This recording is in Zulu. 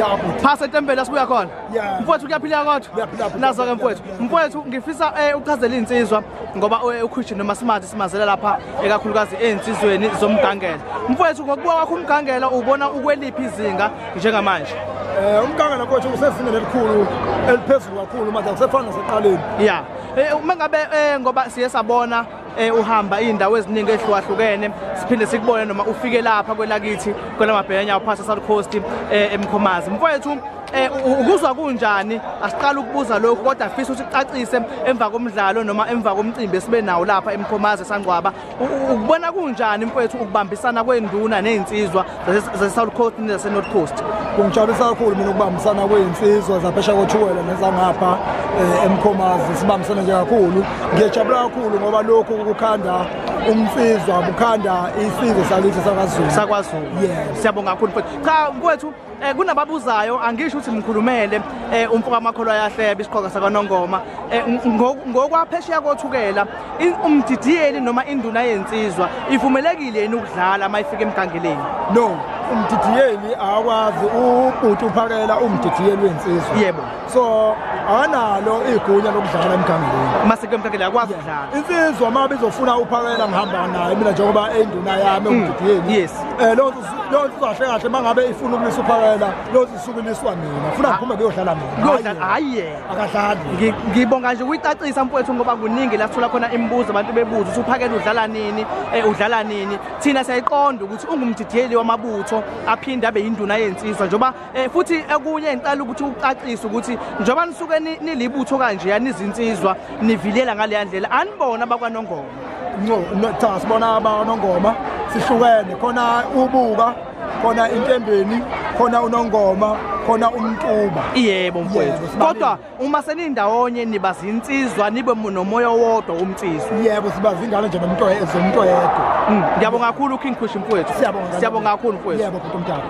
yabo phasa etempela sibuya khona Yeah. mfowethu kuyaphila kodwa Kuyaphila. nazo ke mfowethu ngifisa uchazela insizwa ngoba uChristian noma simazela lapha ekakhulukazi einsizweni zomgangela mfowethu ngokubuka kwakho umgangela ubona ukweliphi izinga njengamanje umgangela mfowethu usezingeni elikhulu eliphezulu kakhulu manje akusefana naseqaleni yeah mangabe ngoba siye sabona uhamba indawo eziningi ehlukahlukene siphinde sikubone noma ufike lapha kwelakithi kwelamabhenya phasa South Coast eMkhomazi mfowethu ukuzwa kunjani asiqala ukubuza lokho kodwa afisa ukuthi ucacise emva komdlalo noma emva komcimbi esibe nawo lapha eMkhomazi eSangcwaba ukubona kunjani mfowethu ukubambisana kwenduna nezinsizwa ze-South Coast nase-North Coast kungijabulisa kakhulu mina ukubambisana kwezinsizwa zaphesha kothukela nezangapha eMkhomazi sibambisana nje kakhulu ngiyajabula kakhulu ngoba lokhu kukhanda umsizwa bukhanda isizwe sakithi sakwaZulu yes siyabonga kakhulu mfowethu cha mfowethu kunababuzayo angisho ukuthi mkhulumele umfoka amakholwa yahlebe isiqhoka sakaNongoma ngokwaphesheya kothukela umdidiyeli noma induna yensizwa ivumelekile yini ukudlala mayifika emgangeleni no umdidiyeli akwazi ubhuti uphakela umdidiyeli wensizwa yebo so akanalo igunya lokudlala emgangeleni masike emgangeleni akwazi ukudlala insizwa uma bezofuna uphakela ngihamba naye mina njengoba enduna yami umdidiyeli yes lo kahle kahle mangabe ifuna ukulisa uphakela lo isukuliswa mina ufuna ngiphume beyodlala mina hayi akadlali ngibonga nje ukuyicacisa mfowethu ngoba kuningi la sithola khona imibuzo abantu bebuza ukuthi uphakela udlala nini thina siyayiqonda ukuthi ungumdidiyeli wamabutho aphinde abe yinduna yensizwa njoba futhi ekunye enqala ukuthi ucacise ukuthi njoba nisuke nilibutho kanje yanizinsizwa nivilela ngale ndlela anibona bakwaNongoma no cha sibona abanoNgoma sihlukene khona ubuka khona intembeni khona uNongoma khona umntuba yebo mfowethu kodwa uma senindawonye niba zinsizwa nibe nomoya wodwa umnsizwa yebo siba zingane nje nomuntu yedwa ngiyabonga kakhulu uKing Push mfowethu siyabonga kakhulu mfowethu yebo mfowethu